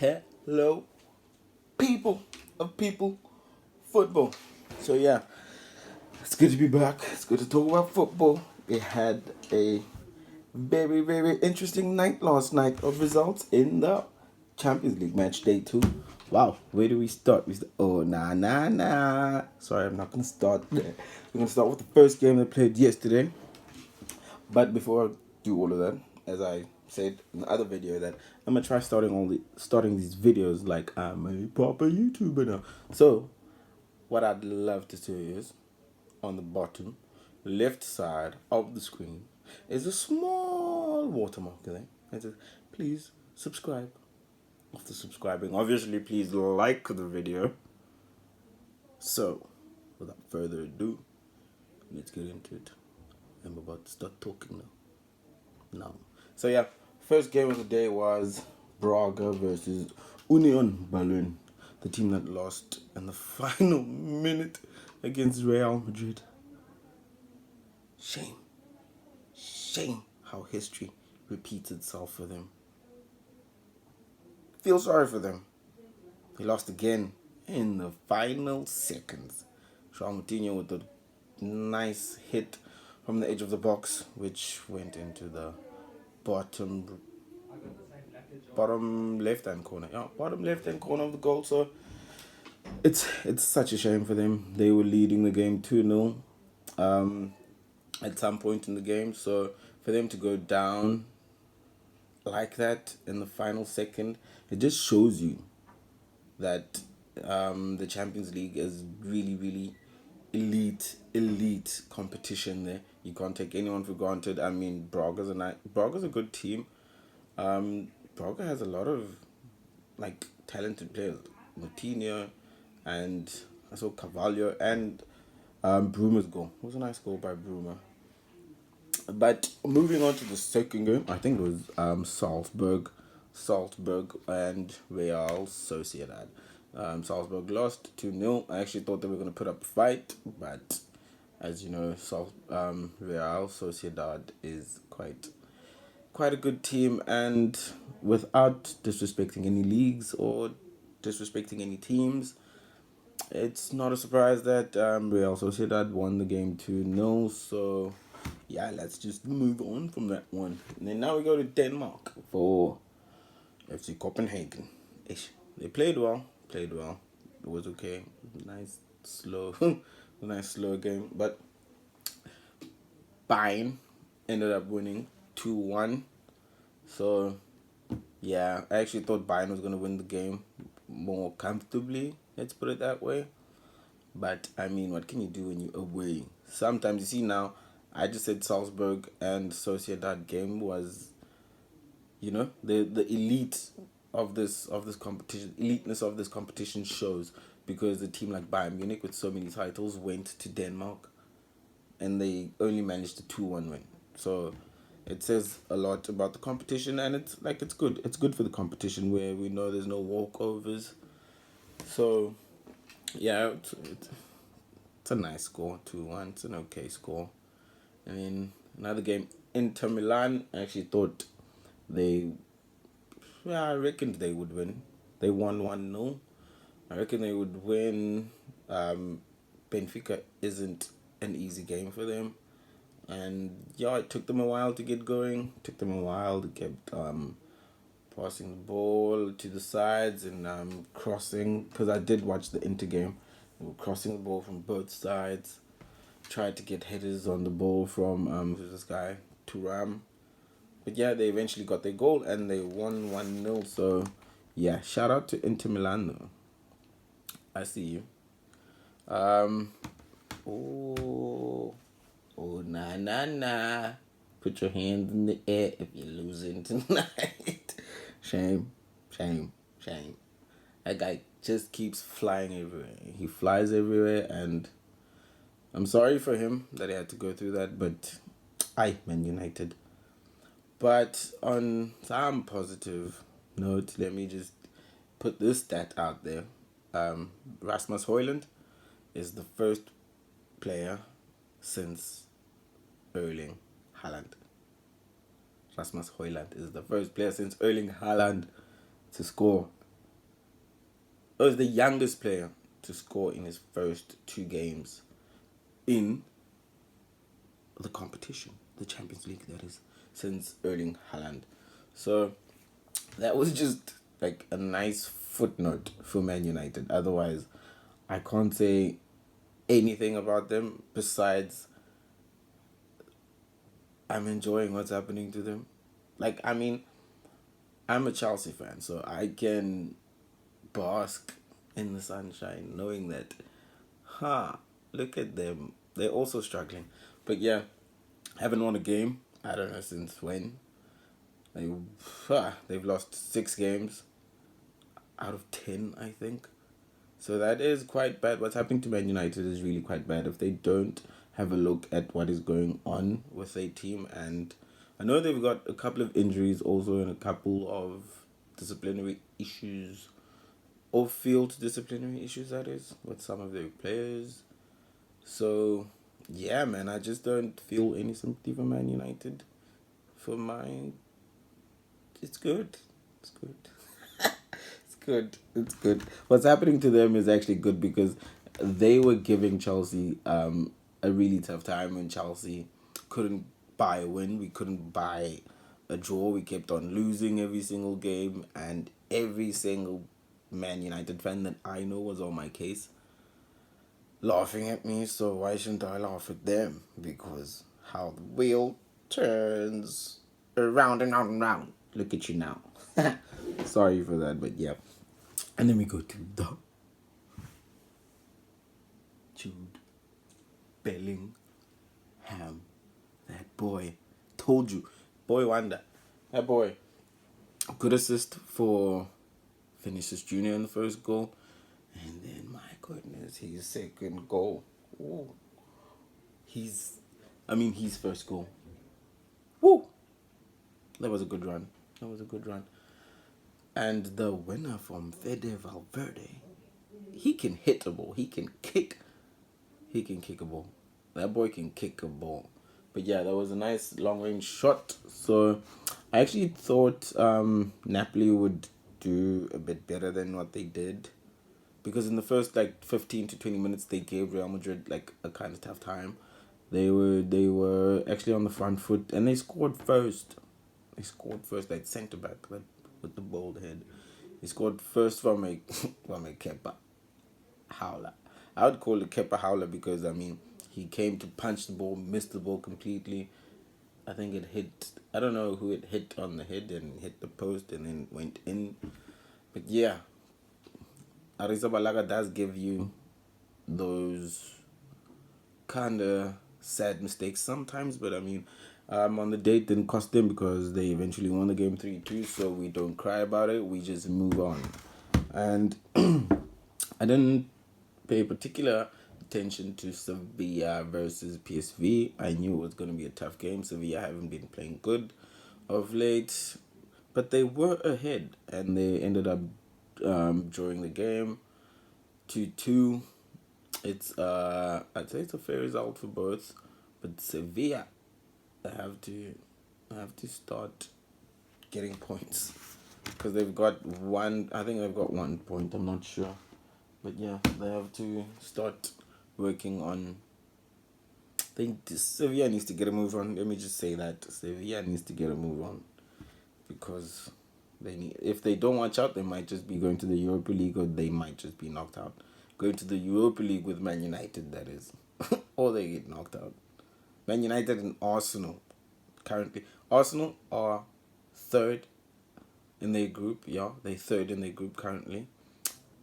Hello, people of people football. So yeah, it's good to be back. It's good to talk about football. We had a very interesting night last night of results in the Champions League match day 2. Wow, where do we start? Oh nah. Sorry, I'm not gonna start there. We're gonna start with the first game they played yesterday. But before I do all of that, as I said in the other video, that I'm gonna try starting these videos like I'm a proper YouTuber now. So what I'd love to see is on the bottom left side of the screen is a small watermark there. It says, please subscribe. After subscribing, obviously please like the video. So without further ado, let's get into it. I'm about to start talking now. No. So yeah, first game of the day was Braga versus Union Berlin, the team that lost in the final minute against Real Madrid. Shame how history repeats itself for them. Feel sorry for them. They lost again in the final seconds. João Moutinho with a nice hit from the edge of the box, which went into the bottom left hand corner. Yeah, bottom left hand corner of the goal. So it's such a shame for them. They were leading the game 2-0 at some point in the game. So for them to go down like that in the final second, it just shows you that the Champions League is really elite competition there. You can't take anyone for granted. I mean, Braga's a good team. Braga has a lot of like talented players. Moutinho and I saw Carvalho and Bruma's goal. It was a nice goal by Bruma. But moving on to the second game, I think it was Salzburg and Real Sociedad. Salzburg lost 2-0. I actually thought they were going to put up a fight, but as you know, Real Sociedad is quite a good team, and without disrespecting any leagues or disrespecting any teams, it's not a surprise that Real Sociedad won the game 2-0. So yeah, let's just move on from that one. And then now we go to Denmark for FC Copenhagen. They played well. It was okay. Nice slow game. But Bayern ended up winning 2-1. So yeah, I actually thought Bayern was going to win the game more comfortably. Let's put it that way. But I mean, what can you do when you're away? Sometimes you see now, I just said Salzburg and Sociedad game was, the elite of this competition. Eliteness of this competition shows because a team like Bayern Munich with so many titles went to Denmark, and they only managed a 2-1 win. So it says a lot about the competition, and it's good. It's good for the competition where we know there's no walkovers. So yeah, it's a nice score, 2-1. It's an okay score. And then another game, Inter Milan. I actually thought I reckoned they would win. They won 1-0. I reckon they would win. Benfica isn't an easy game for them. And yeah, it took them a while to get going. It took them a while to get passing the ball to the sides and crossing. Because I did watch the Inter game. They were crossing the ball from both sides. Tried to get headers on the ball from who's this guy? Thuram. But yeah, they eventually got their goal and they won 1-0. So yeah, shout out to Inter Milan though. I see you. Oh, nah. Put your hands in the air if you're losing tonight. Shame. That guy just keeps flying everywhere. He flies everywhere, and I'm sorry for him that he had to go through that, but Man United. But on some positive note, let me just put this stat out there. Rasmus Højlund is the first player since Erling Haaland. Rasmus Højlund is the first player since Erling Haaland to score was the youngest player to score in his first 2 games in the competition, the Champions League, that is, since Erling Haaland. So that was just like a nice footnote for Man United. Otherwise, I can't say anything about them besides I'm enjoying what's happening to them. Like, I mean, I'm a Chelsea fan, so I can bask in the sunshine knowing that, look at them. They're also struggling. But yeah, haven't won a game. I don't know since when. They've lost 6 games out of 10, I think. So that is quite bad. What's happening to Man United is really quite bad. If they don't have a look at what is going on with their team, and I know they've got a couple of injuries also and a couple of disciplinary issues, off-field disciplinary issues, that is, with some of their players. So, yeah, man, I just don't feel any sympathy for Man United. For my... It's good. It's good. It's good. What's happening to them is actually good because they were giving Chelsea a really tough time when Chelsea couldn't buy a win. We couldn't buy a draw. We kept on losing every single game, and every single Man United fan that I know was on my case, laughing at me. So why shouldn't I laugh at them? Because how the wheel turns around and round and round. Look at you now. Sorry for that, but yeah. And then we go to the Jude Bellingham. That boy. Told you. Boy wonder. That boy. Good assist for Vinicius Jr. in the first goal. And then, my goodness, his second goal. Ooh. His first goal. Woo! That was a good run. And the winner from Fede Valverde, he can hit a ball. He can kick a ball. That boy can kick a ball. But yeah, that was a nice long-range shot. So I actually thought Napoli would do a bit better than what they did. Because in the first 15 to 20 minutes, they gave Real Madrid a kind of tough time. They were actually on the front foot, and they scored first. Like centre back, with the bald head. He scored first from a Kepa howler. I would call it Kepa howler because he came to punch the ball, missed the ball completely. I think it hit. I don't know who it hit on the head and hit the post and then went in. But yeah, Arrizabalaga does give you those kind of sad mistakes sometimes, but on the day it didn't cost them because they eventually won the game 3-2, so we don't cry about it, we just move on. And I didn't pay particular attention to Sevilla versus PSV. I knew it was going to be a tough game. Sevilla haven't been playing good of late, but they were ahead and they ended up drawing the game 2-2. It's I'd say it's a fair result for both, but Sevilla have to start getting points because they've got one. I think they've got 1 point. I'm not sure, but yeah, they have to start working on. Sevilla needs to get a move on. Let me just say that Sevilla needs to get a move on because if they don't watch out, they might just be going to the Europa League or they might just be knocked out. Going to the Europa League with Man United, that is, or they get knocked out. Man United and Arsenal currently. Arsenal are third in their group. Yeah, they're third in their group currently.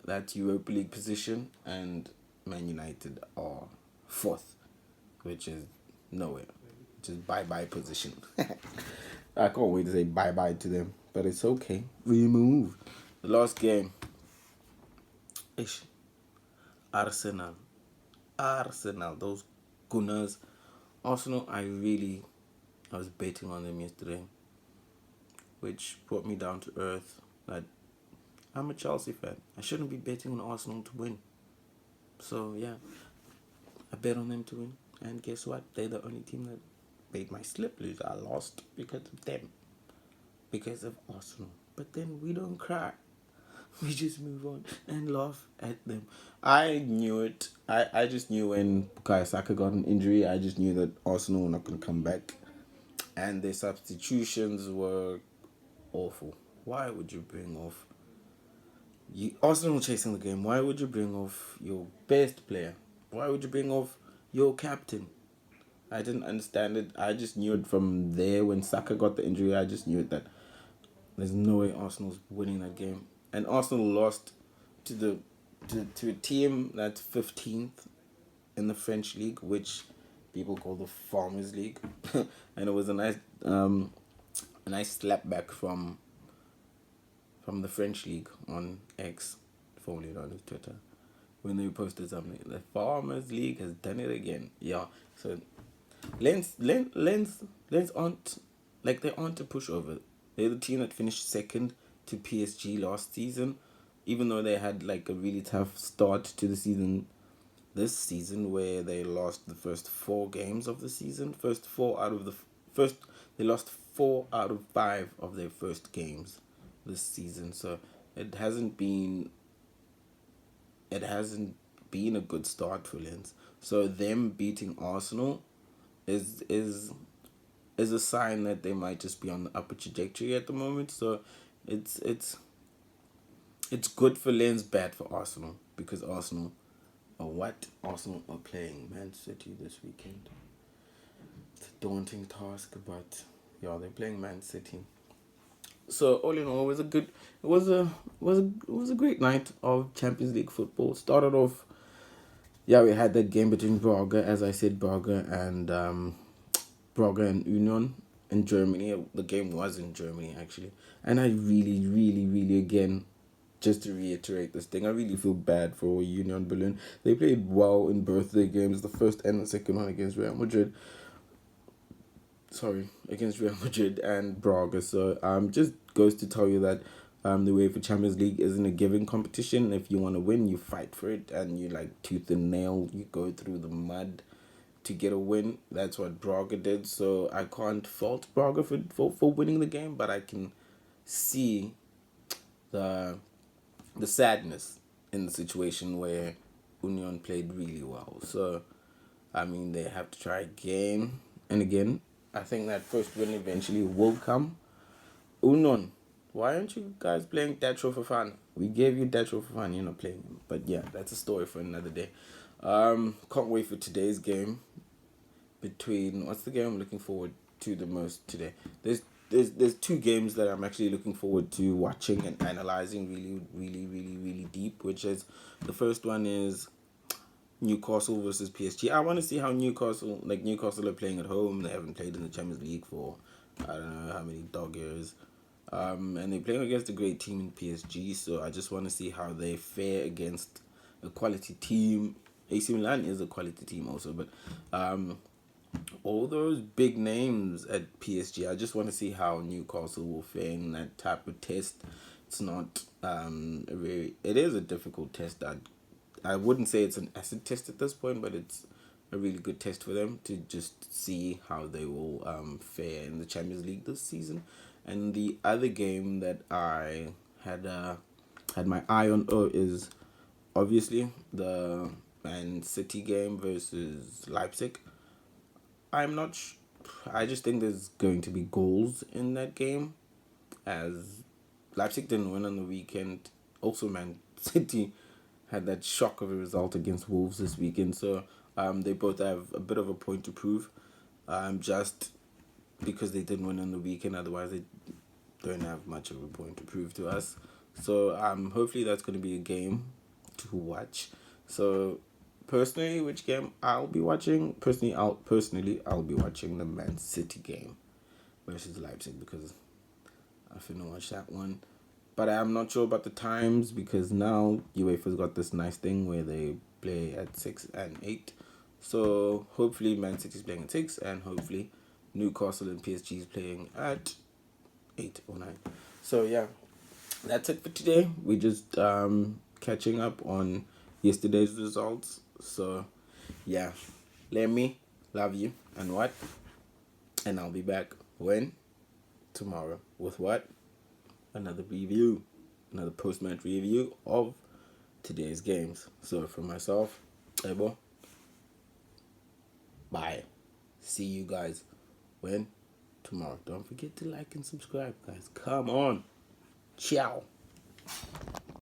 That's Europa League position, and Man United are fourth, which is nowhere. Which is bye-bye position. I can't wait to say bye-bye to them, but it's okay. We move. The last game. Arsenal, those Gunners. Arsenal, I was betting on them yesterday, which brought me down to earth that I'm a Chelsea fan. I shouldn't be betting on Arsenal to win. So yeah, I bet on them to win, and guess what? They're the only team that made my slip lose. I lost because of them, because of Arsenal. But then we don't cry. We just move on and laugh at them. I knew it. I just knew when Bukayo Saka got an injury, I just knew that Arsenal were not going to come back. And their substitutions were awful. Why would you bring off... Arsenal chasing the game. Why would you bring off your best player? Why would you bring off your captain? I didn't understand it. I just knew it from there when Saka got the injury. I just knew it that there's no way Arsenal's winning that game. And Arsenal lost to a team that's 15th in the French league, which people call the Farmers League. And it was a nice slap back from the French league on X, formerly known as Twitter, when they posted something. The Farmers League has done it again. Yeah. So Lens aren't like, they aren't a pushover. They're the team that finished second to PSG last season, even though they had like a really tough start to the season. This season, where they lost the first 4 games of the season, they lost 4 out of 5 of their first games this season. So it hasn't been a good start for Lens. So them beating Arsenal is a sign that they might just be on the upper trajectory at the moment. So it's good for Lens, bad for Arsenal, because Arsenal are playing Man City this weekend. It's a daunting task, but yeah, they're playing Man City. So all in all, it was a great night of Champions League football. Started off, yeah, we had that game between Braga, as I said, Braga and Union in Germany. The game was in Germany, actually. And I really, really, really, again, just to reiterate this thing, I really feel bad for Union Berlin. They played well in both their games, the first and the second one against Real Madrid. Against Real Madrid and Braga. So just goes to tell you that the UEFA Champions League isn't a given competition. If you want to win, you fight for it, and you like tooth and nail, you go through the mud to get a win. That's what Braga did. So I can't fault Braga for winning the game, but I can see the sadness in the situation where Union played really well. So I mean, they have to try again and again. I think that first win eventually will come. Union, why aren't you guys playing Datro for fun? We gave you Datro for fun, you're not playing him. But yeah, that's a story for another day. Can't wait for today's game. What's the game I'm looking forward to the most today? There's 2 games that I'm actually looking forward to watching and analyzing really, really, really, really deep, which is, the first one is Newcastle versus PSG. I want to see how Newcastle are playing at home. They haven't played in the Champions League for I don't know how many dog years. And they're playing against a great team in PSG, so I just want to see how they fare against a quality team. AC Milan is a quality team also, but all those big names at PSG, I just want to see how Newcastle will fare in that type of test. It's not it is a difficult test. I wouldn't say it's an acid test at this point, but it's a really good test for them to just see how they will fare in the Champions League this season. And the other game that I had my eye on is obviously the Man City game versus Leipzig. I just think there's going to be goals in that game, as Leipzig didn't win on the weekend. Also, Man City had that shock of a result against Wolves this weekend. So they both have a bit of a point to prove, just because they didn't win on the weekend. Otherwise, they don't have much of a point to prove to us. So hopefully that's going to be a game to watch. So personally, which game I'll be watching? I'll be watching the Man City game versus Leipzig, because I finna watch that one. But I'm not sure about the times, because now UEFA's got this nice thing where they play at 6 and 8. So hopefully Man City's playing at 6, and hopefully Newcastle and PSG is playing at 8 or 9. So yeah, that's it for today. We just catching up on yesterday's results. So yeah, let me love you, and what? And I'll be back when? Tomorrow. With what? Another review. another post-match review of today's games. So for myself, Ebo, bye. See you guys when tomorrow. Don't forget to like and subscribe, guys. Come on. Ciao.